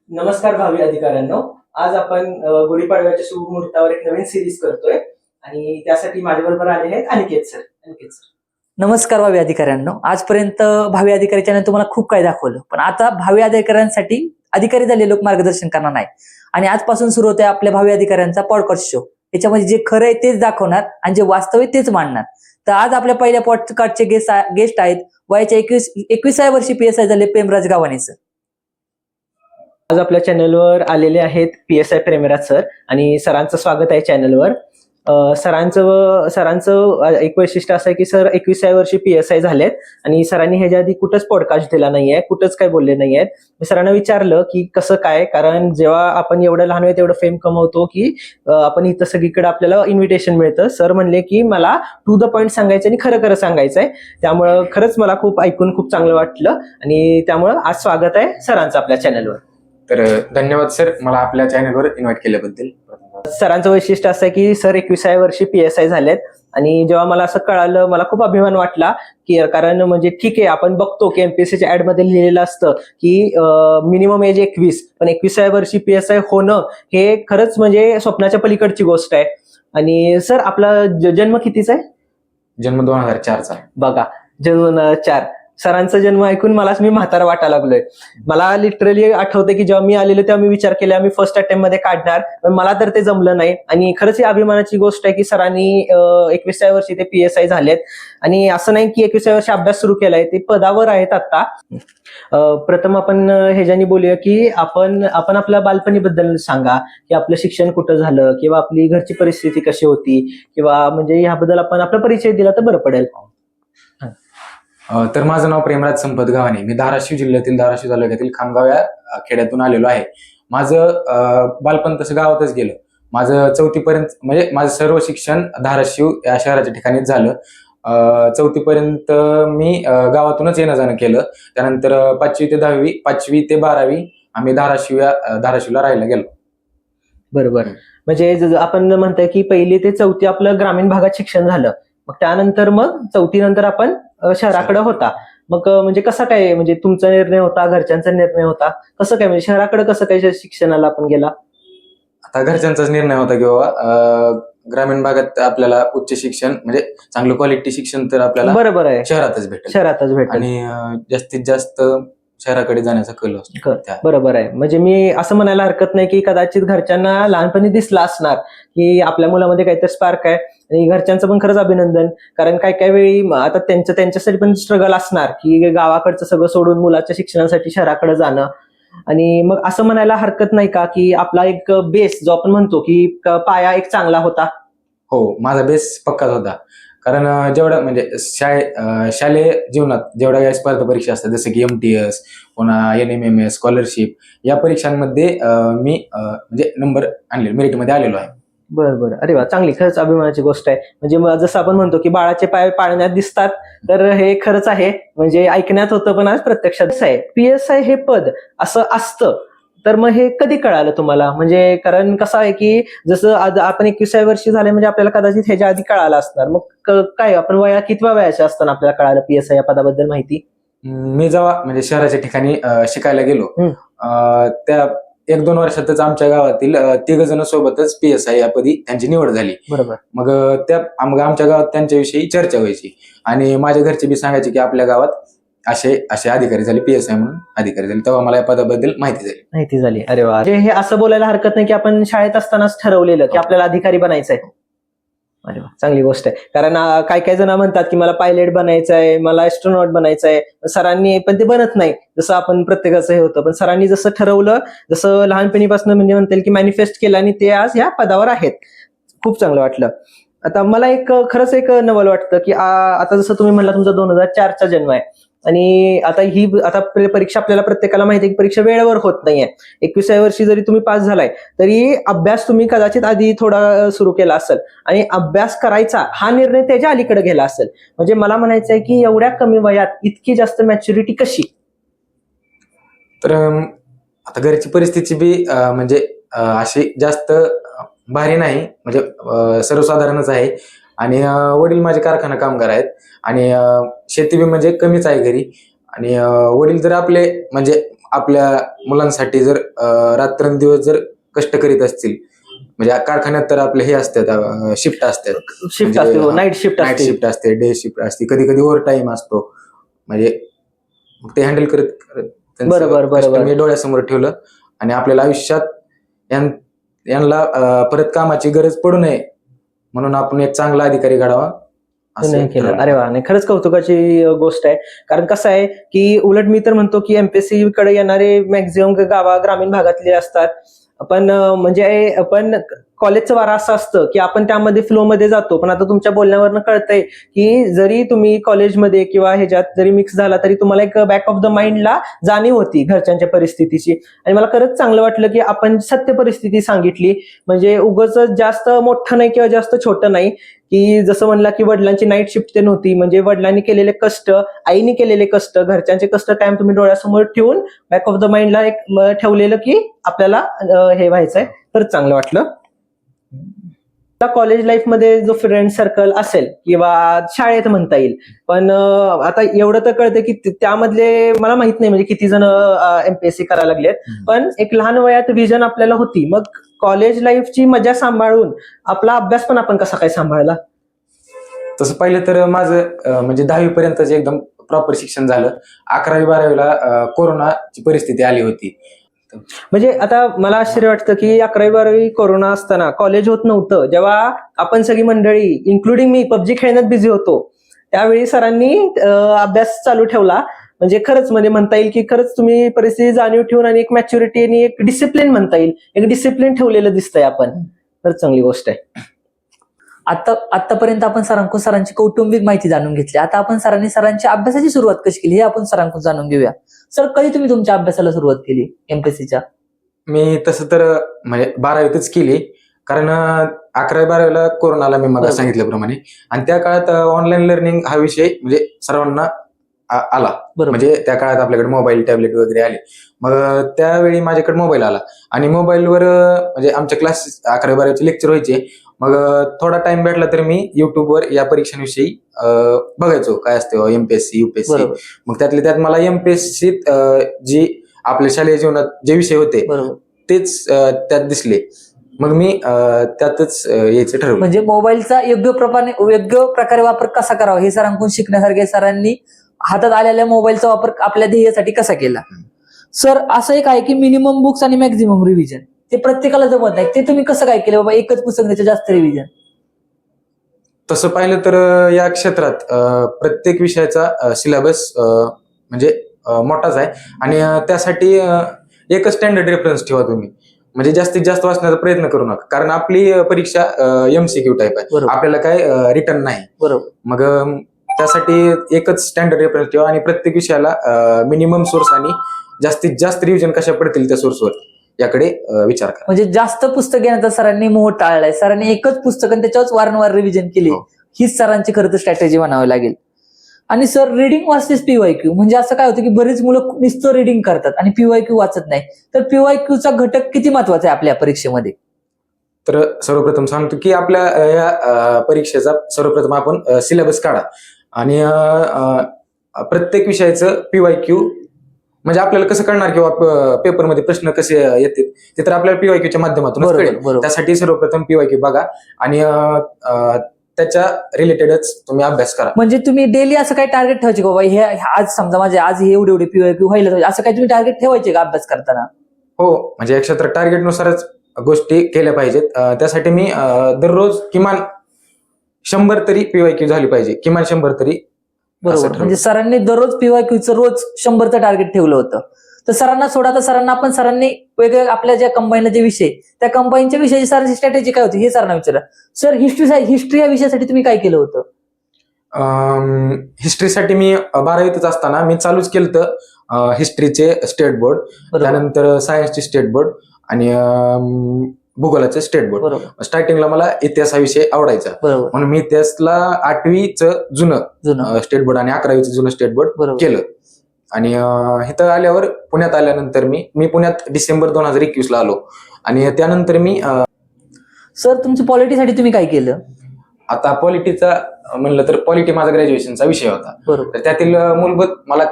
नमस्कार भावी अधिकाऱ्यांनो. आज आपण गुढीपाडव्याच्या शुभ मुहूर्तावर एक नवीन सिरीज करतोय आणि त्यासाठी माझ्याबरोबर आले आहेत अनिकेत सर. नमस्कार भावी अधिकाऱ्यांनो. आजपर्यंत भावी अधिकाऱ्याने तुम्हाला खूप काही दाखवलं, पण आता भावी अधिकाऱ्यांसाठी अधिकारी झालेले लोक मार्गदर्शन करणार नाही. आणि आजपासून सुरू होतोय आपल्या भावी अधिकाऱ्यांचा पॉडकास्ट शो. याच्यामध्ये जे खरं आहे तेच दाखवणार आणि जे वास्तव आहे तेच मांडणार. तर आज आपल्या पहिल्या पॉडकास्टचे गेस्ट आहेत वयाच्या 21व्या वर्षी PSI झाले प्रेमराज गावाने सर. आज आपल्या चॅनलवर आलेले आहेत PSI प्रेमराज सर आणि सरांचं स्वागत आहे चॅनलवर. सरांचं एक वैशिष्ट्य असं आहे की सर 21व्या वर्षी PSI झालेत आणि सरांनी ह्याच्या आधी कुठंच पॉडकास्ट दिला नाहीये, कुठंच काय बोलले नाहीयेत. मी सरांना विचारलं की कसं काय, कारण जेव्हा आपण एवढं लहान वयात एवढं फेम कमवतो की आपण इथं सगळीकडे आपल्याला इन्व्हिटेशन मिळतं. सर म्हणले की मला टू द पॉइंट सांगायचं आणि खरं खरं सांगायचंय. त्यामुळं खरंच मला खूप ऐकून खूप चांगलं वाटलं आणि त्यामुळं आज स्वागत आहे सरांचं आपल्या चॅनलवर. तर धन्यवाद सर, मला आपल्या चॅनलवर इन्व्हाइट केल्याबद्दल. सरांचं वैशिष्ट्य असं आहे की सर 21व्या वर्षी PSI झालेत आणि जेव्हा मला असं कळालं मला खूप अभिमान वाटला की कारण म्हणजे ठीक आहे, आपण बघतो की MPSCच्या ऍड मध्ये लिहिलेलं असतं की मिनिमम एज 21, पण 21व्या वर्षी PSI होणं हे खरंच म्हणजे स्वप्नाच्या पलीकडची गोष्ट आहे. आणि सर आपला जन्म कितीचा आहे? जन्म 2004चा. बघा, जन्म 2004. सरांचा जन्म ऐकून मलाच मी म्हातारा वाटायला लागलोय. मला लिटरली आठवते की जेव्हा मी आलेलो तेव्हा मी विचार केला मी फर्स्ट अटेम्प्ट मध्ये काढणार, पण मला तर ते जमलं नाही. आणि खरंच ही अभिमानाची गोष्ट आहे की सरांनी 21व्या वर्षी ते PSI झालेत. आणि असं नाही की 21व्या वर्षी अभ्यास सुरू केलाय, ते पदावर आहेत आता. प्रथम आपण ह्याच्यानी बोलूया की आपण आपल्या बालपणीबद्दल सांगा की आपलं शिक्षण कुठं झालं किंवा आपली घरची परिस्थिती कशी होती, किंवा म्हणजे ह्याबद्दल आपण आपला परिचय दिला तर बरं पडेल. तर माझं नाव प्रेमराज संपत गावाने. मी धाराशिव जिल्ह्यातील धाराशिव तालुक्यातील खामगाव या खेड्यातून आलेलो आहे. माझं बालपण तसं गावातच गेलं. माझं 4थी पर्यंत म्हणजे माझं सर्व शिक्षण धाराशिव या शहराच्या ठिकाणीच झालं. 4थी पर्यंत मी गावातूनच येणं जाणं केलं. त्यानंतर 5वी ते 10वी, 5वी ते 12वी आम्ही धाराशिवला राहायला गेलो. बरोबर. म्हणजे आपण म्हणताय की 1ली ते 4थी आपलं ग्रामीण भागात शिक्षण झालं, मग त्यानंतर मग 4थी नंतर आपण शहराकडे होता. मग म्हणजे कसा काय, म्हणजे तुमचा निर्णय होता, घरच्यांचा निर्णय होता, कसं काय म्हणजे शहराकडे कसं काय शिक्षणाला आपण गेला? आता घरच्यांचाच निर्णय होता की बाबा ग्रामीण भागात आपल्याला उच्च शिक्षण म्हणजे चांगलं क्वालिटी शिक्षण तर आपल्याला बरोबर आहे, शहरातच भेटेल आणि आणि जास्तीत जास्त शहराकडे जाण्याचा कल असतो. बरोबर आहे. म्हणजे मी असं म्हणायला हरकत नाही की कदाचित घरच्यांना लहानपणी दिसला असणार की आपल्या मुलामध्ये काहीतरी स्पार्क आहे, आणि घरच्यांचं पण खरंच अभिनंदन. कारण काय काय वेळी आता त्यांच्यासाठी पण स्ट्रगल असणार की गावाकडचं सगळं सोडून मुलाच्या शिक्षणासाठी शहराकडे जाणं. आणि मग असं म्हणायला हरकत नाही का की आपला एक बेस जो आपण म्हणतो की पाया एक चांगला होता? हो, माझा बेस पक्काच होता. कारण जेवढं म्हणजे शालेय जीवनात जेवढ्या काही स्पर्धा परीक्षा असतात जसं की MTS, पुन्हा NMMS, स्कॉलरशिप या परीक्षांमध्ये मी म्हणजे नंबर आणले, मेरिटमध्ये आलेलो आहे. बरं. अरे वा, चांगली, खरंच अभिमानाची गोष्ट आहे. म्हणजे जसं आपण म्हणतो की बाळाचे पाय पाळण्यात दिसतात, तर हे खरंच आहे. म्हणजे ऐकण्यात होतं पण आज प्रत्यक्षात आहे. PSI हे पद असं असतं, तर मग हे कधी कळालं तुम्हाला? म्हणजे कारण कसं आहे की जसं आज आपण 21व्या वर्षी झाले म्हणजे आपल्याला कदाचित ह्याच्या आधी कळालं असणार. मग काय आपण कितव्या वयाच्या असताना आपल्याला कळालं PSI या पदाबद्दल माहिती? मी जेव्हा म्हणजे शहराच्या ठिकाणी शिकायला गेलो त्या 1-2 वर्षातच आमच्या गावातील 3 जण सोबतच PSI या पदी त्यांची निवड झाली. बरोबर. मग आमच्या गावात त्यांच्याविषयी चर्चा व्हायची आणि माझ्या घरचे बी सांगायचे की आपल्या गावात असे अधिकारी झाले, PSI म्हणून अधिकारी झाले. तेव्हा मला या पदाबद्दल माहिती झाली. अरे वा, म्हणजे हे असं बोलायला हरकत नाही की आपण शाळेत असतानाच ठरवलेलं की आपल्याला अधिकारी बनायचंय. अरे वा, चांगली गोष्ट आहे. कारण काय जण म्हणतात की मला पायलट बनायचंय, मला ऍस्ट्रोनॉट बनायचंय. सरांनी पण ते बनत नाही, जसं आपण प्रत्येकाचं हे होतं. पण सरांनी जसं ठरवलं, जसं लहानपणीपासून म्हणजे म्हणता येईल की मॅनिफेस्ट केलं आणि ते आज या पदावर आहेत. खूप चांगलं वाटलं. आता मला खरंच एक नवल वाटतं की आता जसं तुम्ही म्हणला तुमचा 2004चा जन्म आहे आणि आता परीक्षा आपल्याला प्रत्येकाला माहिती आहे की परीक्षा वेळेवर होत नाहीये. 21व्या वर्षी जरी तुम्ही पास झालाय तरी अभ्यास तुम्ही कदाचित आधी थोडा सुरू केला असेल आणि अभ्यास करायचा हा निर्णय त्याच्या अलीकडे गेला असेल. म्हणजे मला म्हणायचं आहे की एवढ्या कमी वयात इतकी जास्त मॅच्युरिटी कशी? तर आता घरची परिस्थिती बी म्हणजे अशी जास्त भारी नाही, म्हणजे सर्वसाधारणच आहे. आणि वडील माझे कारखाना कामगार आहेत आणि शेती बी म्हणजे कमीच आहे घरी. आणि वडील जर आपले म्हणजे आपल्या मुलांसाठी जर रात्रंदिवस जर कष्ट करीत असतील, म्हणजे कारखान्यात तर आपले हे असतात, शिफ्ट असतात, शिफ्ट म्हणजे असते, नाईट शिफ्ट नाईट असते. शिफ्ट असते, डे शिफ्ट असते, कधी कधी ओव्हर टाइम असतो, म्हणजे मग ते हँडल करत करत त्यांचं बरोबर, कष्ट बरोबर. मी डोळ्यासमोर ठेवलं. आणि आपल्याला आयुष्यात यांना परत कामाची गरज पडू नये म्हणून आपण एक चांगला अधिकारी घडावा असं नाही केलं. ठरवलं. अरे वा, नाही खरंच कौतुकाची गोष्ट आहे. कारण कसं आहे की उलट मी तर म्हणतो की एमपीएससी कडे येणारे मॅक्झिमम ग्रामीण भागातले असतात. पण म्हणजे पण कॉलेजचं वारा असं असतं की आपण त्यामध्ये फ्लो मध्ये जातो. पण आता तुमच्या बोलण्यावरनं कळतंय की जरी तुम्ही कॉलेजमध्ये किंवा ह्याच्यात जरी मिक्स झाला तरी तुम्हाला एक बॅक ऑफ द माइंडला जाणीव होती घरच्यांच्या परिस्थितीची. आणि मला खरंच चांगलं वाटलं की आपण सत्य परिस्थिती सांगितली. म्हणजे उगाच जास्त मोठं नाही किंवा जास्त छोटं नाही, की जसं म्हणला की वडिलांची नाईट शिफ्ट ते नव्हती. म्हणजे वडिलांनी केलेले कष्ट, आईने केलेले कष्ट, घरच्यांचे कष्ट कायम तुम्ही डोळ्यासमोर ठेवून बॅक ऑफ द माइंडला एक ठेवलेलं की आपल्याला हे व्हायचंय. खरंच चांगलं वाटलं. कॉलेज लाईफ मध्ये जो फ्रेंड सर्कल असेल किंवा शाळेत म्हणता येईल, पण आता एवढं तर कळतं की त्यामधले मला माहित नाही म्हणजे किती जण एमपीएससी करायला लागलेत, पण एक लहान वयात विजन आपल्याला होती. मग कॉलेज लाईफची मजा सांभाळून आपला अभ्यास पण आपण कसा काय सांभाळला? तसं पाहिलं तर माझं म्हणजे 10वी पर्यंतच एकदम प्रॉपर शिक्षण झालं. 11वी-12वीला कोरोनाची परिस्थिती आली होती. म्हणजे आता मला आश्चर्य वाटतं की 11वी-12वी कोरोना असताना कॉलेज होत नव्हतं, जेव्हा आपण सगळी मंडळी इन्क्लुडिंग मी पबजी खेळण्यात बिझी होतो, त्यावेळी सरांनी अभ्यास चालू ठेवला. म्हणजे खरंच म्हणजे म्हणता येईल की खरंच तुम्ही परिस्थिती जाणीव ठेवून आणि एक मॅच्युरिटी आणि एक डिसिप्लिन म्हणता येईल, एक डिसिप्लिन ठेवलेलं दिसतंय आपण. खरंच चांगली गोष्ट आहे. आतापर्यंत आपण सरांची कौटुंबिक माहिती जाणून घेतली. आता आपण सरांची अभ्यासाची सुरुवात कशी केली हे आपण सरांकडून जाणून घेऊया. सर, कधी तुम्ही तुमच्या अभ्यासाला सुरुवात केली एमपीएससीच्या? मी तसं तर म्हणजे 12वीतच केली, कारण 11वी-12वीला कोरोनाला मी मला बरोबर. सांगितल्याप्रमाणे, आणि त्या काळात ऑनलाईन लर्निंग हा विषय म्हणजे सर्वांना आला. बरोबर. म्हणजे त्या काळात आपल्याकडे मोबाईल, टॅबलेट वगैरे आले. मग त्यावेळी माझ्याकडे मोबाईल आला आणि मोबाईलवर म्हणजे आमच्या क्लासेस 11वी-12वीचे लेक्चर व्हायचे. मग थोडा टाइम भेटला तर मी युट्यूबवर या परीक्षांविषयी बघायचो, काय असते एमपीएससी, युपीएससी. बरोबर. मग त्यातल्या त्यात मला एमपीएससीत जी आपल्या शालेय जीवनात जे विषय होते बरोबर. तेच त्यात दिसले. मग मी त्यातच यायचं ठरवलं. म्हणजे मोबाईलचा योग्य प्रकारे वापर कसा करावा हे सरांकडून शिकण्यासारखे, सरांनी हातात आलेल्या मोबाईलचा वापर आपल्या ध्येयासाठी कसा केला. सर, असं एक आहे की मिनिमम बुक्स आणि मॅक्झिमम रिव्हिजन ते प्रत्येकाला जमत नाही. ते तुम्ही कसं काय केलं बाबा, एकच पुस्तक त्याच्या जास्त रिव्हिजन? तसं पाहिलं तर या क्षेत्रात प्रत्येक विषयाचा सिलेबस म्हणजे मोठाच आहे. आणि त्यासाठी एकच स्टँडर्ड रेफरन्स ठेवा तुम्ही. म्हणजे जास्तीत जास्त वाचण्याचा प्रयत्न करू नका, कारण आपली परीक्षा एमसीक्यू टाईप आहे. बरोबर. आपल्याला काय रिटर्न नाही. बरोबर. मग त्यासाठी एकच स्टँडर्ड रेफरन्स ठेवा आणि प्रत्येक विषयाला मिनिमम सोर्स आणि जास्तीत जास्त रिव्हिजन कशा पडतील त्या सोर्सवर याकडे विचार करा. म्हणजे जास्त पुस्तक घेण्याचा सरांनी मोह टाळलाय. सरांनी एकच पुस्तक आणि त्याच्यावर वारंवार रिव्हिजन केली. हो. हीच सरांची खरं तर स्ट्रॅटेजी म्हणावी लागेल. आणि सर, रिडिंग वर्सेस पीवायक्यू म्हणजे असं काय होतं की बरेच मुलं नुसतं रिडिंग करतात आणि पीवायक्यू वाचत नाही. तर पीवायक्यूचा घटक किती महत्वाचा आहे आपल्या परीक्षेमध्ये? तर सर्वप्रथम सांगतो की आपल्या या परीक्षेचा सर्वप्रथम आपण सिलेबस काढा आणि प्रत्येक विषयाचं पीवायक्यू, म्हणजे आपल्याला कसं कळणार किंवा पेपरमध्ये प्रश्न कसे येतील ते तर आपल्याला पीवायक्यूच्या माध्यमातून कळेल. त्यासाठी सर्वप्रथम पीवायक्यू बघा आणि त्याच्या रिलेटेडच तुम्ही अभ्यास करा. म्हणजे तुम्ही डेली असं काही टार्गेट ठेवायचे का बाबा, हे आज समजा माझे आज हे एवढे पीवायक्यू व्हायला पाहिजे, असं काही तुम्ही टार्गेट ठेवायचे का अभ्यास करताना? हो, म्हणजे या क्षेत्रात टार्गेटनुसारच गोष्टी केल्या पाहिजेत. त्यासाठी मी दररोज किमान 100 तरी पीवायक्यू झाली पाहिजे, किमान 100 तरी. बरोबर. म्हणजे सरांनी दररोज पीवायक्यूचं रोज 100चं टार्गेट ठेवलं होतं. तर सरांना सोडा, तर सरांनी वेगवेगळ्या आपल्या ज्या कंबाईनला जे विषय, त्या कंबाईनच्या विषयाची सरांची स्ट्रॅटेजी काय होती हे सरांना विचारा. सर, हिस्ट्री या विषयासाठी तुम्ही काय केलं होतं? हिस्ट्रीसाठी मी 12वीतच असताना मी चालूच केलं तर हिस्ट्रीचे स्टेट बोर्ड, त्यानंतर सायन्सचे स्टेट बोर्ड आणि भूगोलाचे स्टेट बोर्ड. स्टार्टिंगला मला इतिहास हा विषय आवडायचा, म्हणून मी इतिहासला 8वीचं जुनं स्टेट बोर्ड आणि 11वीचं जुनं स्टेट बोर्ड केलं. आणि इथं आल्यावर पुण्यात आल्यानंतर मी पुण्यात डिसेंबर 2021 ला आलो आणि त्यानंतर मी सर, तुमच्या पॉलिटीसाठी तुम्ही काय केलं? आता पॉलिटीचा म्हणलं तर पॉलिटी माझा ग्रॅज्युएशनचा विषय होता. बरोबर. तर त्यातील मूलभूत मला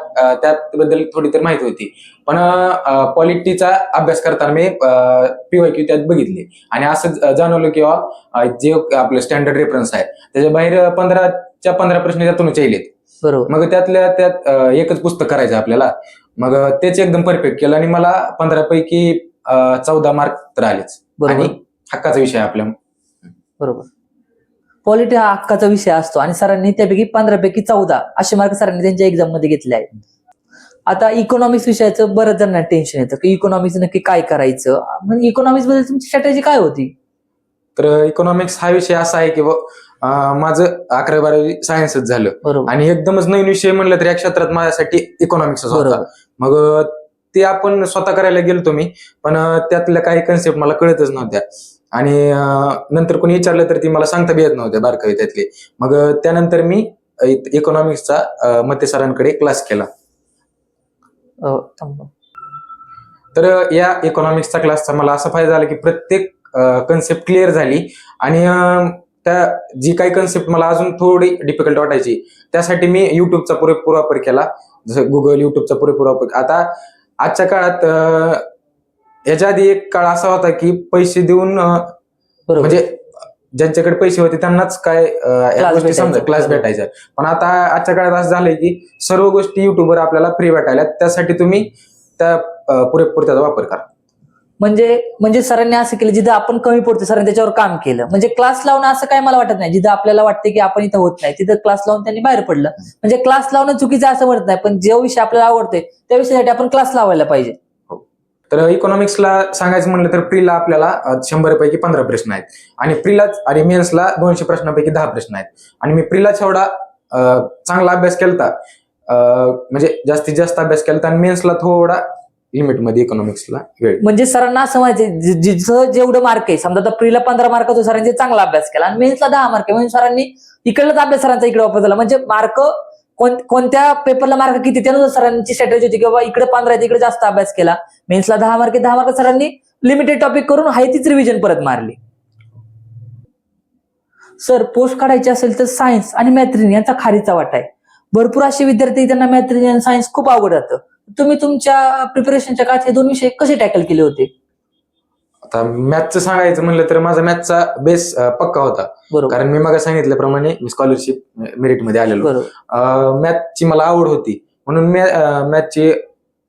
त्याबद्दल थोडी तर माहिती होती. पण पॉलिटीचा अभ्यास करताना मी PYQ त्यात बघितले आणि असं जाणवलं किंवा जे आपलं स्टँडर्ड रेफरन्स आहे त्याच्या बाहेर 15 प्रश्न त्यातूनच येईल. बरोबर. मग त्यातल्या त्यात एकच पुस्तक करायचं आपल्याला. मग तेच एकदम परफेक्ट केलं आणि मला 15 पैकी 14 मार्क तर आलेच. बरोबर. आणि हक्काचा विषय आहे आपल्या. बरोबर. पॉलिटी हा हक्काचा विषय असतो आणि सरांनी त्यापैकी 15 पैकी 14 असे मार्क सरांनी त्यांच्या एक्झाम मध्ये घेतले आहेत. आता इकॉनॉमिक्स विषयाचं बरंच जणांना टेन्शन येतं की इकॉनॉमिक्स नक्की काय करायचं, म्हणजे इकॉनॉमिक्स बद्दल तुमची स्ट्रॅटेजी काय होती? तर इकॉनॉमिक्स हा विषय असा आहे की माझं 11-12 सायन्सच झालं बरोबर. आणि एकदमच नवीन विषय म्हणलं तर या क्षेत्रात माझ्यासाठी इकॉनॉमिक्सच होता. बरोबर. मग ते आपण स्वतः करायला गेलतो मी, पण त्यातल्या काही कन्सेप्ट मला कळतच नव्हत्या आणि नंतर कोणी विचारलं तर ती मला सांगता बी येत नव्हत्या बारकावी त्यातले. मग त्यानंतर मी इकॉनॉमिक्सचा मते सरांकडे क्लास केला. तर या इकॉनॉमिक्सचा क्लासचा मला असा फायदा झाला की प्रत्येक कन्सेप्ट क्लिअर झाली आणि त्या जी काही कन्सेप्ट मला अजून थोडी डिफिकल्ट वाटायची त्यासाठी मी युट्यूबचा पुरेपूर वापर केला. जसं गुगल, युट्यूबचा पुरेपूर वापर. आता आजच्या काळात याच्या आधी एक काळ असा होता की पैसे देऊन म्हणजे ज्यांच्याकडे पैसे होते त्यांनाच काय गोष्टी समजा क्लास भेटायच्या. पण आता आजच्या काळात असं झालंय की सर्व गोष्टी युट्यूबवर आपल्याला फ्री भेटायला, त्यासाठी तुम्ही त्या पुरेपूर त्याचा वापर करा. म्हणजे सरांनी असं केलं जिथं आपण कमी पडतो सरांनी त्याच्यावर काम केलं. म्हणजे क्लास लावणं असं काय मला वाटत नाही. जिथं आपल्याला वाटतं की आपण इथं होत नाही तिथं क्लास लावून त्यांनी बाहेर पडलं. म्हणजे क्लास लावणं चुकीचं असं म्हणत नाही, पण जो विषय आपल्याला आवडतोय त्या विषयासाठी आपण क्लास लावायला पाहिजे. तर इकॉनॉमिक्सला सांगायचं म्हणलं तर प्रीला आपल्याला 100 पैकी 15 प्रश्न आहेत आणि प्रीलाच आणि मेन्सला 200 प्रश्नांपैकी 10 प्रश्न आहेत. आणि मी प्रीलाच एवढा चांगला अभ्यास केलता, म्हणजे जास्तीत जास्त अभ्यास केलता आणि मेन्सला थोडा लिमिटमध्ये इकॉनॉमिक्सला वेळ. म्हणजे सरांना असं म्हणायचं जिथं जेवढं मार्क आहे, समजा आता प्रीला 15 मार्क होतो सरांनी चांगला अभ्यास केला आणि मेन्सला 10 मार्क आहे म्हणजे सरांनी इकडलाच अभ्यास सरांचा इकडे वापर झाला. म्हणजे मार्क कोणत्या पेपरला मार्क किती त्यानुसार सरांची स्ट्रॅटेजी होती की बाबा इकडे 15 आहे तिकडे जास्त अभ्यास केला. मेन्सला 10 मार्क 10 मार्क सरांनी लिमिटेड टॉपिक करून हाय तीच रिव्हिजन परत मारली. सर पोस्ट काढायची असेल तर सायन्स आणि मॅथ रिजनिंग यांचा खारीचा वाटा आहे. भरपूर असे विद्यार्थी त्यांना मॅथ रिजनिंग आणि सायन्स खूप अवघड जातं. तुम्ही तुमच्या प्रिपरेशनच्या काळात हे 2 विषय कसे टॅकल केले होते? आता मॅथचं सांगायचं म्हणलं तर माझा मॅथचा बेस पक्का होता. बरोबर. कारण मी मग सांगितल्याप्रमाणे मी स्कॉलरशिप मेरिटमध्ये आलेलो. बरोबर. मॅथची मला आवड होती म्हणून मी मॅथची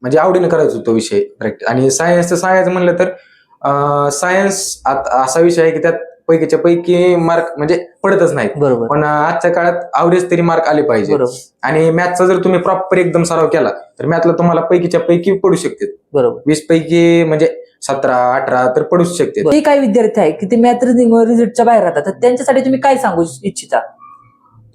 म्हणजे आवडीनं करायचो तो विषय प्रॅक्टिस. आणि सायन्सचं सांगायचं म्हणलं तर सायन्स असा विषय आहे की त्यात पैकीच्या पैकी मार्क म्हणजे पडतच नाहीत. बरोबर. पण आजच्या काळात अवरेज तरी मार्क आले पाहिजे. बरोबर. आणि मॅथचा जर तुम्ही प्रॉपर एकदम सराव केला तर मॅथला तुम्हाला पैकीच्या पैकी पडू शकते. बरोबर. 20 पैकी म्हणजे 17-18 तर पडूच शकते. ते काही विद्यार्थी आहे की ते मॅथ रिजनिंग रिझल्टच्या बाहेर राहतात, तर त्यांच्यासाठी तुम्ही काय सांगू इच्छिता?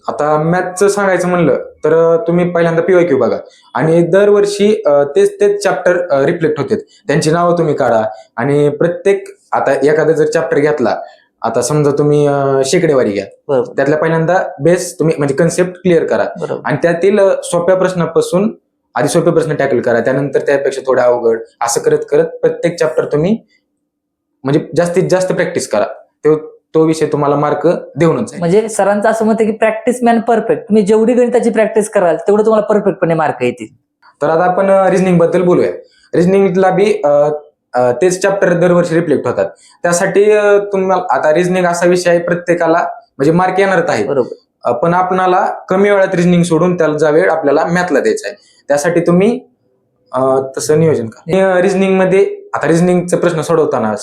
आता मॅथचं सांगायचं म्हणलं तर तुम्ही पहिल्यांदा PYQ बघा आणि दरवर्षी तेच चॅप्टर रिफ्लेक्ट होते. त्यांची नावं तुम्ही काढा आणि प्रत्येक आता एखादा जर चॅप्टर घेतला, आता समजा तुम्ही शेकडेवारी घ्या, त्यातल्या पहिल्यांदा बेस तुम्ही म्हणजे कन्सेप्ट क्लिअर करा आणि त्यातील सोप्या प्रश्नापासून आधी सोपे प्रश्न टॅकल करा, त्यानंतर त्यापेक्षा थोडा अवघड, असं करत करत प्रत्येक चॅप्टर तुम्ही म्हणजे जास्तीत जास्त प्रॅक्टिस करा. तो विषय तुम्हाला मार्क देऊनच आहे. म्हणजे सरांचं असं मत आहे की प्रॅक्टिस मॅन परफेक्ट. तुम्ही जेवढी गणिताची प्रॅक्टिस कराल तेवढं तुम्हाला परफेक्टपणे मार्क येतील. तर आता आपण रिजनिंग बद्दल बोलूया. रिजनिंगला बी तेच चॅप्टर दरवर्षी रिफ्लेक्ट होतात. त्यासाठी तुम्हाला आता रिजनिंग असा विषय आहे प्रत्येकाला म्हणजे मार्क येणारच आहे. बरोबर. पण आपणाला कमी वेळात रिजनिंग सोडून त्याला वेळ आपल्याला मॅथला द्यायचा आहे. त्यासाठी तुम्ही तसं नियोजन करा. रिजनिंग मध्ये आता रिजनिंगचे प्रश्न सोडवताना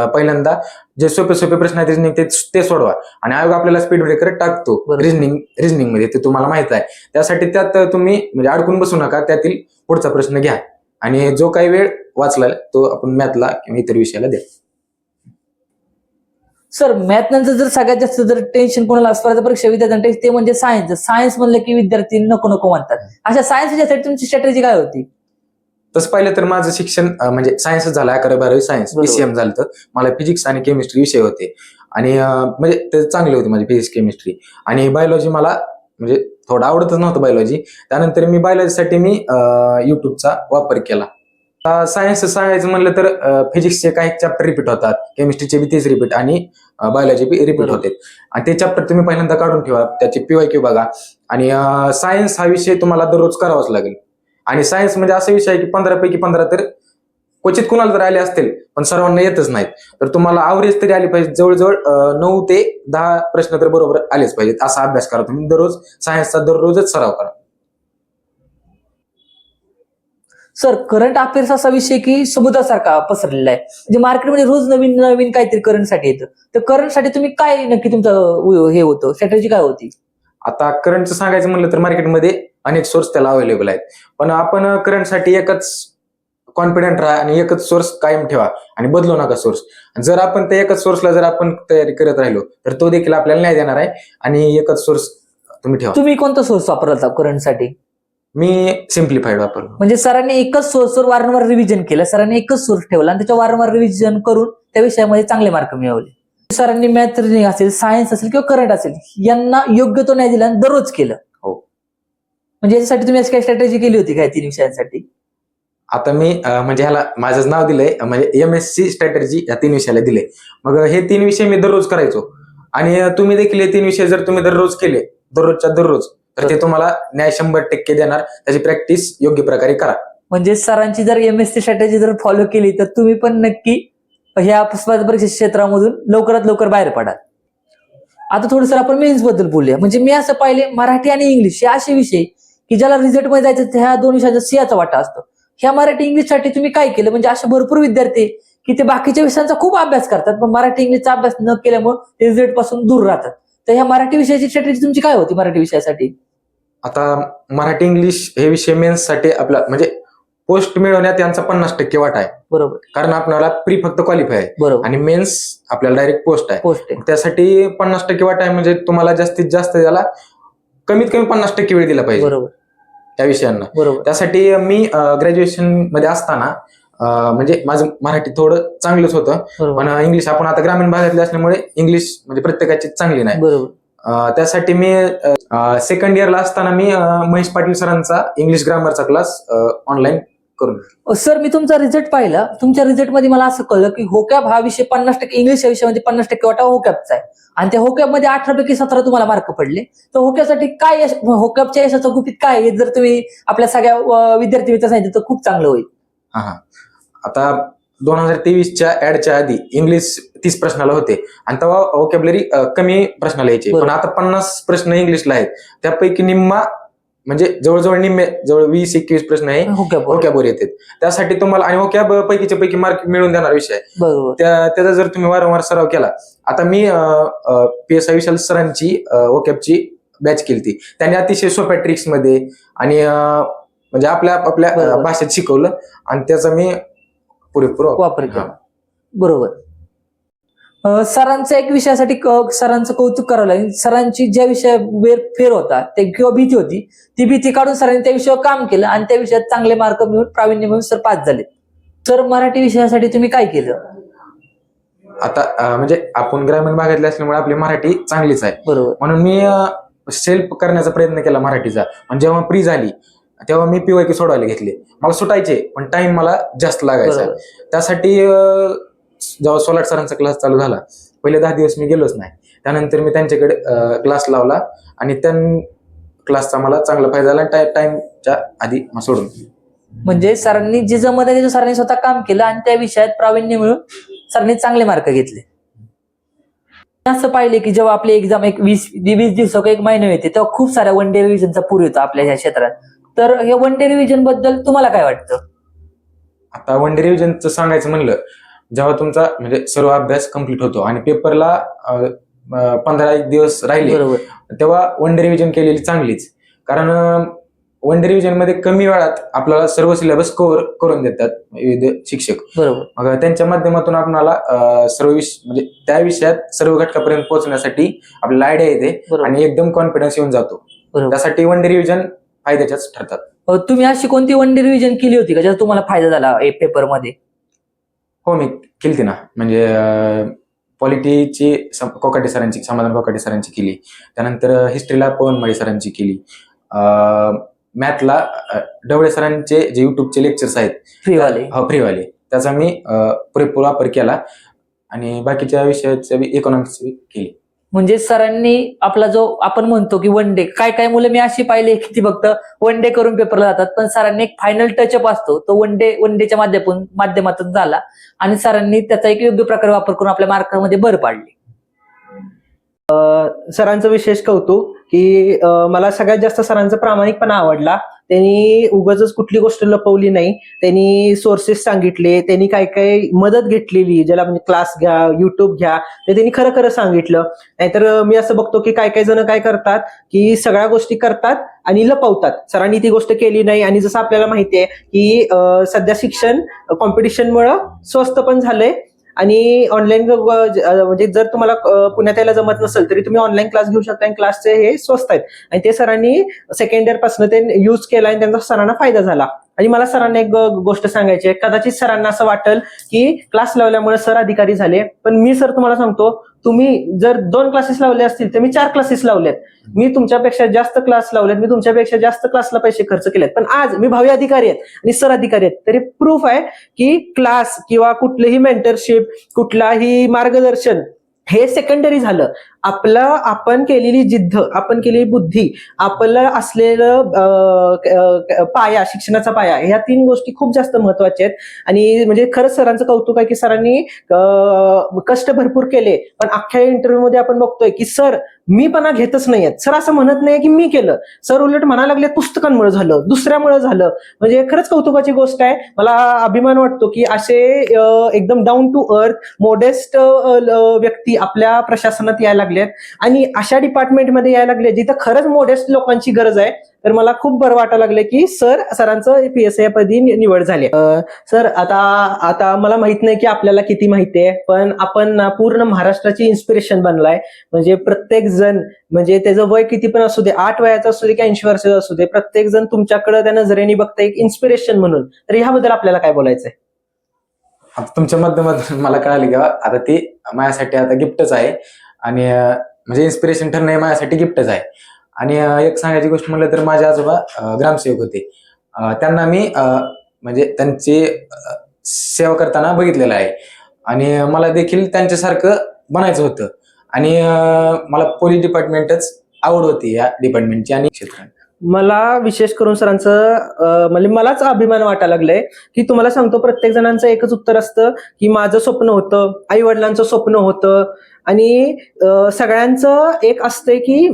पहिल्यांदा जे सोपे प्रश्न आहेत रिजनिंग ते सोडवा आणि आयोग आपल्याला स्पीड ब्रेकर टाकतो रिजनिंग मध्ये, ते तुम्हाला माहित आहे. त्यासाठी त्यात तुम्ही म्हणजे अडकून बसू नका, त्यातील पुढचा प्रश्न घ्या आणि जो काही वेळ वाचला तो आपण मॅथला किंवा इतर विषयाला द्या. सर मॅथ नंतर जर सगळ्यात जास्त जर टेन्शन कोणाला स्पर्धा परीक्षा विद्यार्थ्यांना ते म्हणजे सायन्स म्हणलं की विद्यार्थी नको म्हणतात. अशा सायन्स विषयासाठी तुमची स्ट्रॅटेजी काय होती? तसं पाहिलं तर माझं शिक्षण म्हणजे सायन्सच झालं. 11-12 सायन्स, PCM झालं. तर मला फिजिक्स आणि केमिस्ट्री विषय होते आणि म्हणजे ते चांगले होते माझे फिजिक्स केमिस्ट्री. आणि बायोलॉजी मला म्हणजे थोडं आवडतच नव्हतं बायोलॉजी. त्यानंतर मी बायोलॉजीसाठी मी युट्यूबचा वापर केला. सायन्स सांगायचं म्हणलं तर फिजिक्सचे काही चॅप्टर रिपीट होतात, केमिस्ट्रीचे बी तेच रिपीट आणि बायोलॉजी बी रिपीट बरोबर. होते. आणि ते चॅप्टर तुम्ही पहिल्यांदा काढून ठेवा, त्याचे PYQ बघा. आणि सायन्स हा विषय तुम्हाला दररोज करावाच लागेल. आणि सायन्स म्हणजे असा विषय आहे की 15 पैकी 15 तर क्वचित कुणाला तर आले असतील, पण सर्वांना येतच नाहीत. तर तुम्हाला आवरेज तरी आली पाहिजे. जवळजवळ 9 ते 10 प्रश्न तर बरोबर आलेच पाहिजेत. असा अभ्यास करा तुम्ही दररोज. सायन्सचा दररोजच सराव करा. सर, करंट अफेअर्स असा विषय की समुद्रासारखा पसरलेला आहे. म्हणजे मार्केटमध्ये रोज नवीन नवीन काहीतरी करंटसाठी येतं. तर करंटसाठी तुम्ही काय नक्की तुमचं हे होतं, स्ट्रॅटेजी काय होती? आता करंटचं सांगायचं म्हणलं तर मार्केटमध्ये अनेक सोर्स त्याला अवेलेबल आहेत. पण आपण करंटसाठी एकच कॉन्फिडंट राहा आणि एकच सोर्स कायम ठेवा आणि बदलू नका सोर्स. जर आपण त्या एकच सोर्सला जर आपण तयारी करत राहिलो तर तो देखील आपल्याला न्याय देणार आहे. आणि एकच सोर्स तुम्ही ठेवा. तुम्ही कोणता सोर्स वापरला करंटसाठी? मी सिम्प्लिफाईड वापरलो. म्हणजे सरांनी एकच सोर्सवर वारंवार रिव्हिजन केलं, सरांनी एकच सोर्स ठेवला आणि त्याच्या वारंवार रिव्हिजन करून त्या विषयामध्ये चांगले मार्क मिळवले. सरांनी मॅथ, रिजनिंग असेल, सायन्स असेल किंवा करंट असेल, यांना योग्य तो न्याय दिला आणि दररोज केलं. हो. म्हणजे याच्यासाठी तुम्ही अशी काही स्ट्रॅटेजी केली होती काय 3 विषयांसाठी? आता मी म्हणजे ह्याला माझंच नाव दिलंय, म्हणजे MSc स्ट्रॅटेजी या 3 विषयाला दिले. मग हे 3 विषय मी दररोज करायचो. आणि तुम्ही देखील हे 3 विषय जर तुम्ही दररोज केले, दररोजच्या दररोज, तर ते तुम्हाला न्याय 100% देणार. त्याची प्रॅक्टिस योग्य प्रकारे करा. म्हणजे सरांची जर MSc स्ट्रॅटेजी जर फॉलो केली तर तुम्ही पण नक्की ह्या स्पर्धा परीक्षा क्षेत्रामधून लवकरात लवकर बाहेर पडाल. आता थोडंसं आपण मेन्स बद्दल बोलूया. म्हणजे मी असं पाहिले, मराठी आणि इंग्लिश हे असे विषय की ज्याला रिझल्ट मध्ये जायचं ह्या 2 विषयाचा सिंहाचा वाटा असतो. ह्या मराठी इंग्लिशसाठी तुम्ही काय केलं? म्हणजे असे भरपूर विद्यार्थी की ते बाकीच्या विषयांचा खूप अभ्यास करतात, पण मराठी इंग्लिशचा अभ्यास न केल्यामुळे ते रिझल्ट पासून दूर राहतात. तर ह्या मराठी विषयाची स्ट्रॅटेजी तुमची काय होती मराठी विषयासाठी? आता मराठी इंग्लिश हे विषय मेन्ससाठी आपला म्हणजे पोस्ट मिळवण्यात यांचा 50% वाटा आहे. बरोबर. कारण आपल्याला प्री फक्त क्वालिफाय आहे बरोबर. आणि मेन्स आपल्याला डायरेक्ट पोस्ट आहे. पोस्ट आहे. त्यासाठी 50% वाटा आहे. म्हणजे तुम्हाला जास्तीत जास्त त्याला कमीत कमी 50% वेळ दिला पाहिजे बरोबर. त्या विषयांना. बरोबर. त्यासाठी मी ग्रॅज्युएशन मध्ये असताना म्हणजे माझं मराठी थोडं चांगलंच होतं, बरोबर. पण इंग्लिश आपण आता ग्रामीण भागातले असल्यामुळे इंग्लिश म्हणजे प्रत्येकाची चांगली नाही. बरोबर. त्यासाठी मी सेकंड इयरला असताना मी महेश पाटील सरांचा इंग्लिश ग्रामरचा क्लास ऑनलाईन करून. सर, मी तुमचा रिझल्ट पाहिला. तुमच्या रिझल्टमध्ये मला असं कळलं की होकॅप हा विषय 50%, इंग्लिश या विषयामध्ये 50% वाटा होकॅपचा आहे आणि त्या होकॅपमध्ये 18 पैकी 17 तुम्हाला मार्क पडले. तर होकॅपसाठी काय होकॅपच्या यशाचं गुपित काय आहे? जर तुम्ही आपल्या सगळ्या विद्यार्थी मित्र सांगितलं तर खूप चांगलं होईल. हा. आता 2023च्या ऍडच्या आधी इंग्लिश 30 प्रश्नाला होते आणि तेव्हा व्होकॅब्युलरी कमी प्रश्नाला यायचे. पण आता 50 प्रश्न इंग्लिशला आहेत. त्यापैकी निम्मा म्हणजे जवळजवळ निम्मे, जवळ 20-21 प्रश्न हे व्होकॅबवर येतात. त्यासाठी तुम्हाला आणि व्होकॅब पैकीच्या पैकी मार्क मिळून देणार विषय आहे. बरोबर. त्याचा जर तुम्ही वारंवार सराव केला. आता मी PSI विशाल सरांची व्होकॅबची बॅच केली. त्यांनी अतिशय सोप्या ट्रिक्स मध्ये आणि म्हणजे आपल्या भाषेत शिकवलं आणि त्याचा मी पुरेपूर वापर केला. बरोबर. सरांच्या एक विषयासाठी सरांचं कौतुक करावं लागेल. सरांची ज्या विषयावर फेर होता ते किंवा भीती होती, ती भीती काढून सरांनी त्या विषयावर काम केलं आणि त्या विषयात चांगले मार्क मिळून प्रावीण्य मिळून सर पास झाले. सर, मराठी विषयासाठी तुम्ही काय केलं? आता म्हणजे आपण ग्रामीण भागातले असल्यामुळे आपली मराठी चांगलीच आहे. बरोबर. म्हणून मी सेल्फ करण्याचा प्रयत्न केला मराठीचा. पण जेव्हा प्री झाली तेव्हा मी PYQ सोडवायला घेतले. मला सुटायचे पण टाइम मला जास्त लागायचा. त्यासाठी जेव्हा सोलाट सरांचा क्लास चालू झाला, पहिले 10 दिवस मी गेलोच नाही. त्यानंतर मी त्यांच्याकडे क्लास लावला आणि त्या क्लासचा मला चांगला फायदा झाला टाइमच्या आधी सोडून. म्हणजे सरांनी जे जमत आहे सरांनी स्वतः काम केलं आणि त्या विषयात प्रावीण्य मिळून सरांनी चांगले मार्क घेतले. असं पाहिले की जेव्हा आपली एक्झाम एक 20 दिवस एक महिना येते तेव्हा खूप साऱ्या वन डे रिव्हिजनचा पूर येतो आपल्या ह्या क्षेत्रात. तर हे वन डे रिव्हिजन बद्दल तुम्हाला काय वाटतं? आता वन डे रिव्हिजनचं सांगायचं म्हणलं, जेव्हा तुमचा म्हणजे सर्व अभ्यास कम्प्लीट होतो आणि पेपरला 15 दिवस राहिले, तेव्हा वन डे रिव्हिजन केलेली चांगलीच. कारण वन डे रिव्हिजन मध्ये कमी वेळात आपल्याला सर्व सिलेबस कव्हर करून देतात विविध शिक्षक. बरोबर. मग त्यांच्या माध्यमातून आपल्याला सर्व म्हणजे त्या विषयात सर्व घटकापर्यंत पोहोचण्यासाठी आपल्याला आयडिया येते आणि एकदम कॉन्फिडन्स येऊन जातो. त्यासाठी वन डे रिव्हिजन फायद्याच्याच ठरतात. तुम्ही अशी कोणती वन डे रिव्हिजन केली होती का ज्याचा तुम्हाला फायदा झाला पेपर मध्ये? हो, मी केली ना. म्हणजे पॉलिटीची कोकाटे सरांची, समाधान कोकाटे सरांची केली. त्यानंतर हिस्ट्रीला पवन माळी सरांची केली. मॅथला ढवळे सरांचे जे युट्यूबचे लेक्चर्स आहेत फ्रीवाले. फ्रीवाले, त्याचा मी पुरेपूर वापर केला आणि बाकीच्या विषयाच्या इकॉनॉमिक्स केली. म्हणजे सरांनी आपला जो आपण म्हणतो की वन डे, काय मुलं मी अशी पाहिली की ती फक्त वन डे करून पेपरला जातात, पण सरांनी एक फायनल टचअप असतो तो वन डेच्या माध्यमातून झाला आणि सरांनी त्याचा एक योग्य प्रकारे वापर करून आपल्या मार्कामध्ये भर पाडली. सरांचं विशेष कौतुक की मला सगळ्यात जास्त सरांचा प्रामाणिकपणा आवडला. त्यांनी उगाच कुठली गोष्ट लपवली नाही. त्यांनी सोर्सेस सांगितले, त्यांनी काय काय मदत घेतलेली, ज्याला म्हणजे क्लास घ्या, युट्यूब घ्या, ते त्यांनी खरं खरं सांगितलं. नाहीतर मी असं बघतो की काय काय जण काय करतात की सगळ्या गोष्टी करतात आणि लपवतात. सरांनी ती गोष्ट केली नाही. आणि जसं आपल्याला माहिती आहे की सध्या शिक्षण कॉम्पिटिशनमुळे स्वस्त पण झालंय आणि ऑनलाईन म्हणजे जर तुम्हाला पुण्यात यायला जमत नसेल तरी तुम्ही ऑनलाईन क्लास घेऊ शकता आणि क्लासचे हे स्वस्त आहेत. आणि ते सरांनी सेकंड इयर पासून ते युज केला आणि त्यांचा सरांना फायदा झाला. आणि मला सरांना एक गोष्ट सांगायची आहे. कदाचित सरांना असं वाटेल की क्लास लावल्यामुळे सर अधिकारी झाले, पण मी सर तुम्हाला सांगतो, तुम्ही जर 2 क्लासेस लावले असतील तर मी 4 क्लासेस लावलेत. मी तुमच्यापेक्षा जास्त क्लास लावलेत, मी तुमच्यापेक्षा जास्त क्लासला पैसे खर्च केलेत, पण आज मी भावी अधिकारी आहेत आणि सर अधिकारी आहेत. तरी प्रूफ आहे की क्लास किंवा कुठलीही मेंटरशिप, कुठलाही मार्गदर्शन हे सेकंडरी झालं. आपण केलेली जिद्द, आपण केलेली बुद्धी, आपलं असलेलं पाया, शिक्षणाचा पाया, ह्या 3 गोष्टी खूप जास्त महत्वाच्या आहेत. आणि म्हणजे खरंच सरांचं कौतुक आहे की सरांनी कष्ट भरपूर केले. पण अख्ख्या इंटरव्ह्यू मध्ये आपण बघतोय की सर मीपणा घेतच नाहीयेत. सर असं म्हणत नाही की मी केलं, सर उलट म्हणायला लागले पुस्तकांमुळे झालं, दुसऱ्यामुळे झालं. म्हणजे खरंच कौतुकाची गोष्ट आहे. मला अभिमान वाटतो की असे एकदम डाऊन टू अर्थ मोडेस्ट व्यक्ती आपल्या प्रशासनात यायला लागले आणि अशा डिपार्टमेंटमध्ये यायला लागले जिथं खरंच मोडेस्ट लोकांची गरज आहे. तर मला खूप बरं वाटायला लागलं की सरांचं PSI पदी निवड झाली. सर आता मला माहित नाही की आपल्याला किती माहिती आहे, पण आपण पूर्ण महाराष्ट्राची इन्स्पिरेशन बनलाय. म्हणजे प्रत्येक जण, म्हणजे त्याचं वय किती पण असू दे, 8 वयाचं असू दे की 80 वर्षाचं असू दे, प्रत्येक जण तुमच्याकडे त्या नजरेने बघताय एक इन्स्पिरेशन म्हणून. तर ह्याबद्दल आपल्याला काय बोलायचंय? आता तुमच्या माध्यमातून मला कळाले की आता ती माझ्यासाठी आता गिफ्टच आहे आणि म्हणजे इन्स्पिरेशन ठरणं हे माझ्यासाठी गिफ्टच आहे. आणि एक सांगायची गोष्ट म्हणलं तर माझे आजोबा ग्रामसेवक होते. त्यांना मी म्हणजे त्यांची सेवा करताना बघितलेलं आहे आणि मला देखील त्यांच्यासारखं बनायचं होतं. आणि मला पोलीस डिपार्टमेंटच आवड होती या डिपार्टमेंटची आणि क्षेत्रात. मला विशेष करून सरांचं म्हणजे मलाच अभिमान वाटायला लागलाय की तुम्हाला सांगतो, प्रत्येक जणांचं एकच उत्तर असतं की माझं स्वप्न होतं, आई वडिलांचं स्वप्न होतं आणि सगळ्यांचं एक असतंय की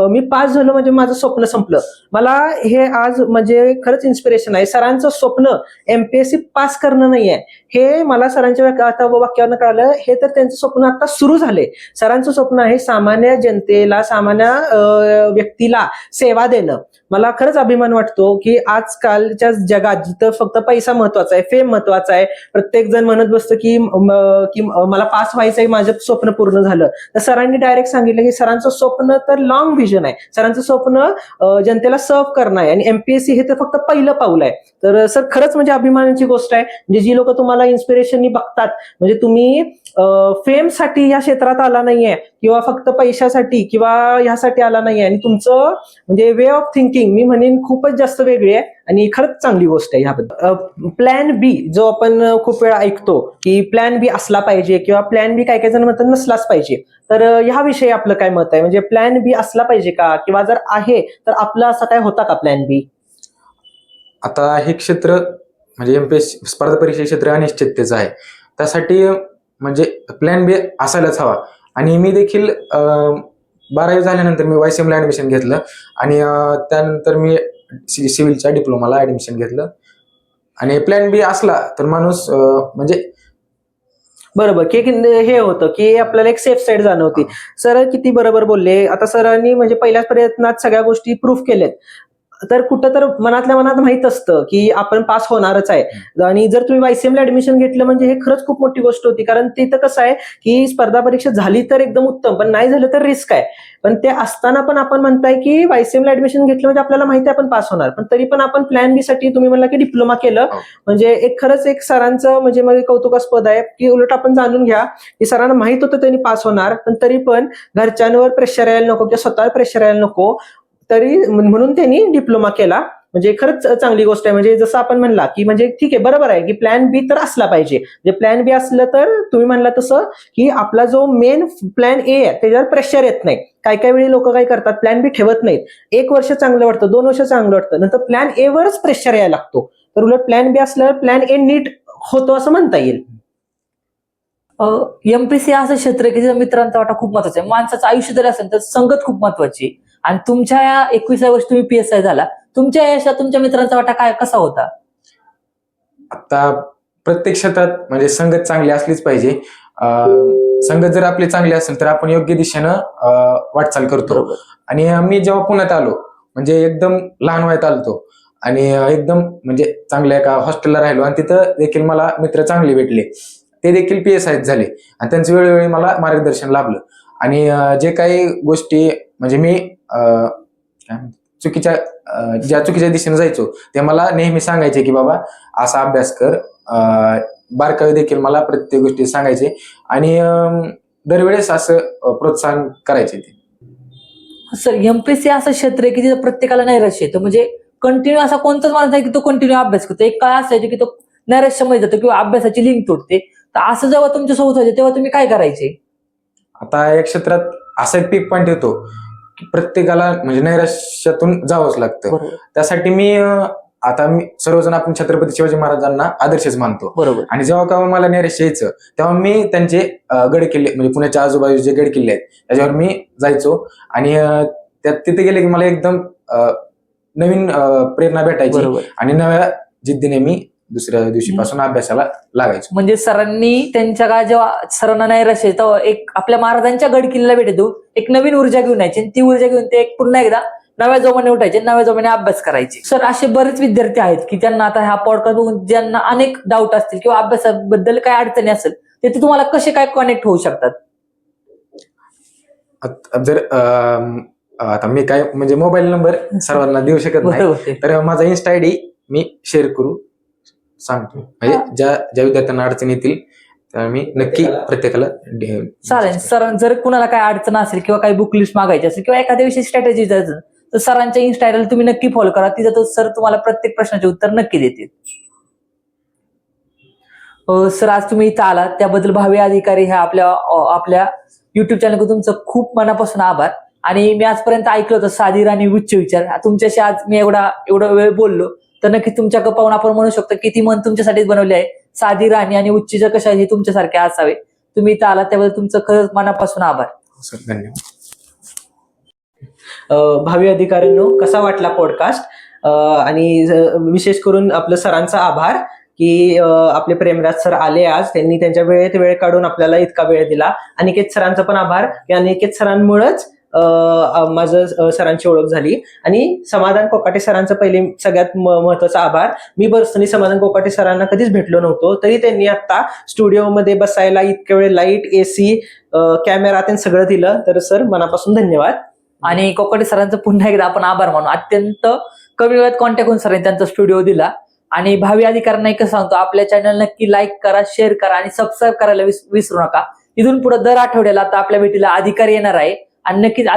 मी पास झालो म्हणजे माझं स्वप्न संपलं. मला हे आज म्हणजे खरंच इन्स्पिरेशन आहे. सरांचं स्वप्न MPSC पास करणं नाहीये, हे मला सरांच्या आता वाक्यावरनं कळालं. हे तर त्यांचं स्वप्न आता सुरू झाले. सरांचं स्वप्न आहे सामान्य जनतेला, सामान्य व्यक्तीला सेवा देणं. मला खरंच अभिमान वाटतो की आजकालच्या जगात जिथं फक्त पैसा महत्वाचा आहे, फेम महत्वाचा आहे, प्रत्येक जण म्हणत बसतं की मला पास व्हायचंय, माझं स्वप्न पूर्ण झालं. तर सरांनी डायरेक्ट सांगितलं की सरांचं स्वप्न तर लॉंग व्हिजन आहे, सरांचं स्वप्न जनतेला सर्व्ह करणं आहे आणि MPSC हे तर फक्त पहिलं पाऊल आहे. तर सर खरंच म्हणजे अभिमानाची गोष्ट आहे. म्हणजे जी लोक तुम्हाला इन्स्पिरेशननी बघतात, म्हणजे तुम्ही फेमसाठी या क्षेत्रात आला नाहीये किंवा फक्त पैशासाठी किंवा ह्यासाठी आला नाहीये, आणि तुमचं म्हणजे वे ऑफ थिंकिंग मी म्हणेन खूपच जास्त वेगळी आहे आणि खरंच चांगली गोष्ट आहे. ह्याबद्दल प्लॅन बी जो आपण खूप वेळा ऐकतो की प्लॅन बी असला पाहिजे किंवा प्लॅन बी काही जण म्हणतात नसलाच पाहिजे, तर ह्याविषयी आपलं काय मत आहे? म्हणजे प्लॅन बी असला पाहिजे का, किंवा जर आहे तर आपला असा काय होता का प्लॅन बी? आता हे क्षेत्र म्हणजे MPSC स्पर्धा परीक्षा क्षेत्र अनिश्चिततेचं आहे. त्यासाठी म्हणजे प्लॅन बी असायलाच हवा. आणि मी देखील 12वी झाल्यानंतर मी YCM ऍडमिशन घेतलं आणि त्यानंतर मी सिव्हिलच्या डिप्लोमाला ऍडमिशन घेतलं. आणि प्लॅन बी असला तर माणूस म्हणजे बरोबर की हे होतं की आपल्याला एक सेफ साईड जाणवती. सर किती बरोबर बोलले. आता सरांनी म्हणजे पहिल्याच प्रयत्नात सगळ्या गोष्टी प्रूफ केल्यात. तर कुठं तर मनातल्या मनात माहित असतं की आपण पास होणारच आहे. आणि जर तुम्ही YCM ला ऍडमिशन घेतलं म्हणजे हे खरंच खूप मोठी गोष्ट होती. कारण तिथं कसं आहे की स्पर्धा परीक्षा झाली तर एकदम उत्तम, पण नाही झालं तर रिस्क आहे. पण ते असताना पण आपण म्हणताय की YCM ला ऍडमिशन घेतलं म्हणजे आपल्याला माहिती आहे आपण पास होणार, पण तरी पण आपण प्लॅन बी साठी तुम्ही म्हणला की डिप्लोमा केलं. म्हणजे एक खरंच एक सरांचं म्हणजे मला कौतुकास्पद आहे की उलट आपण जाणून घ्या की सरांना माहित होतं त्यांनी पास होणार, पण तरी पण घरच्यांवर प्रेशर यायला नको किंवा स्वतःवर प्रेशर यायला नको, तरी म्हणून त्यांनी डिप्लोमा केला. म्हणजे खरंच चांगली गोष्ट आहे. म्हणजे जसं आपण म्हणला की म्हणजे ठीक आहे, बरोबर आहे की प्लॅन बी तर असला पाहिजे. म्हणजे प्लॅन बी असलं तर तुम्ही म्हणला तसं की आपला जो मेन प्लॅन ए आहे त्याच्यावर प्रेशर येत नाही. काही वेळी लोक काय करतात, प्लॅन बी ठेवत नाहीत. 1 वर्ष चांगलं वाटतं, 2 वर्ष चांगलं वाटतं, नंतर प्लॅन ए वरच प्रेशर यायला लागतो. तर उलट प्लॅन बी असल्यावर प्लॅन ए नीट होतो असं म्हणता येईल. एमपीसी असं क्षेत्र आहे की ज्या मित्रांचा वाटा खूप महत्वाचा आहे. माणसाचं आयुष्य जरी असेल तर संगत खूप महत्वाची आहे. आणि तुमच्या या 21व्या वर्षी तुम्ही PSI झाला, तुमच्या यशात तुमच्या मित्रांचा वाटा कसा होता? आता प्रत्येक क्षेत्रात म्हणजे संगत चांगली असलीच पाहिजे. संगत जर आपली चांगली असेल तर आपण योग्य दिशेनं वाटचाल करतो. बरोबर. आणि मी जेव्हा पुण्यात आलो म्हणजे एकदम लहान वयात आलतो आणि एकदम म्हणजे चांगल्या एका हॉस्टेलला राहिलो आणि तिथं देखील मला मित्र चांगले भेटले. ते देखील PSI झाले आणि त्यांचं वेळोवेळी मला मार्गदर्शन लाभलं. आणि जे काही गोष्टी म्हणजे मी काय म्हणतात, ज्या चुकीच्या दिशेने जायचो ते मला नेहमी सांगायचे की बाबा असा अभ्यास कर. बारकावे देखील मला प्रत्येक गोष्टी सांगायचे आणि दरवेळेस असं प्रोत्साहन करायचे ते. सर, एमपीसी असं क्षेत्र आहे की तिथं प्रत्येकाला नैराश्य येतं. म्हणजे कंटिन्यू असा कोणताच माणूस नाही की तो कंटिन्यू अभ्यास करतो. एक काळ असायचे की तो नैराश्यामध्ये जातो किंवा अभ्यासाची लिंक तुटते. तर असं जेव्हा तुमच्यासोबत व्हायचं तेव्हा तुम्ही काय करायचे? आता या क्षेत्रात असा एक पीक पॉईंट येतो की प्रत्येकाला म्हणजे नैराश्यातून जावंच लागतं. बरोबर त्यासाठी मी आता मी सर्वजण आपण छत्रपती शिवाजी महाराजांना आदर्शच मानतो. बरोबर. आणि जेव्हा केव्हा मला नैराश्य यायचं तेव्हा मी त्यांचे गड किल्ले म्हणजे पुण्याच्या आजूबाजूचे जे गड किल्ले आहेत त्याच्यावर मी जायचो आणि तिथे गेले की मला एकदम नवीन प्रेरणा भेटायची बरोबर. आणि नव्या जिद्दीने मी दुसऱ्या दिवशीपासून अभ्यासाला लागायचो. म्हणजे सरांनी त्यांच्या काळात जेव्हा सरांना नैराश्य येतं तेव्हा एक आपल्या महाराजांच्या गड किल्ल्याला भेटतो, एक नवीन ऊर्जा घेऊन यायची आणि ती ऊर्जा घेऊन ते एक पुन्हा एकदा नव्या जोमाने उठायचे, नव्या जोमाने अभ्यास करायचे. सर, असे बरेच विद्यार्थी आहेत की त्यांना आता हा पॉडकास्ट बघून ज्यांना अनेक डाऊट असतील किंवा अभ्यासाबद्दल काय अडचणी असेल ते तुम्हाला कसे काय कनेक्ट होऊ शकतात? जर आता मी काय म्हणजे मोबाईल नंबर सर्वांना देऊ शकत नाही, बरोबर. तर माझा इन्स्टा ID मी शेअर करू सांगतो. म्हणजे ज्या विद्यार्थ्यांना अडचण येतील त्या मी नक्की प्रत्येकाला चालेल. सर, जर कुणाला काय अडचण असेल किंवा काही बुक लिस्ट मागायची असेल किंवा एखाद्या विषयी स्ट्रॅटेजी असेल तर सरांच्या इन्स्टा आयडीला तुम्ही नक्की फॉलो करा. तिथं तो सर तुम्हाला प्रत्येक प्रश्नाचे उत्तर नक्की देतील. सर, आज तुम्ही इथं आलात त्याबद्दल भावी अधिकारी ह्या आपल्या युट्यूब चॅनलकडून तुमचं खूप मनापासून आभार. आणि मी आजपर्यंत ऐकलं होतं साधी राणी उच्च विचार. तुमच्याशी आज मी एवढा वेळ बोललो तर नक्की तुमच्या पाहून आपण म्हणू शकतो की ती मन तुमच्यासाठीच बनवली आहे. साधी राणी आणि उच्च विचार कशा हे तुमच्यासारखे असावे. तुम्ही इथं आलात त्याबद्दल तुमचं खरंच मनापासून आभार. सर धन्यवाद. भावी अधिकाऱ्यांनो, कसा वाटला पॉडकास्ट? आणि विशेष करून आपलं सरांचा आभार की आपले प्रेमराज सर आले आज. त्यांनी त्यांच्या वेळेत वेळ काढून आपल्याला इतका वेळ दिला. अनिकेत सरांचा पण आभार की अनिकेत सरांमुळेच माझं सरांची ओळख झाली. आणि समाधान कोकाटे सरांचा पहिले सगळ्यात महत्वाचा आभार. मी पर्सनली समाधान कोकाटे सरांना कधीच भेटलो नव्हतो, तरी त्यांनी आता स्टुडिओमध्ये बसायला इतक्या वेळ लाईट, AC, कॅमेरा त्यांनी सगळं दिलं. तर सर, मनापासून धन्यवाद. आणि कोकाटे सरांचं पुन्हा एकदा आपण आभार मानू. अत्यंत कमी वेळात कॉन्टॅक्ट होऊन सरांनी त्यांचा स्टुडिओ दिला. आणि भावी अधिकाऱ्यांना एकच सांगतो, आपल्या चॅनल नक्की लाईक करा, शेअर करा आणि सबस्क्राईब करायला विसरू नका. इथून पुढे दर आठवड्याला आता आपल्या भेटीला अधिकारी येणार आहे आणि नक्कीच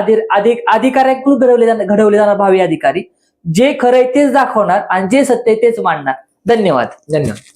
अधिकाऱ्यांकडून घडवले जाणार भावी अधिकारी जे खरंय तेच दाखवणार आणि जे सत्य आहे तेच मांडणार. धन्यवाद. धन्यवाद.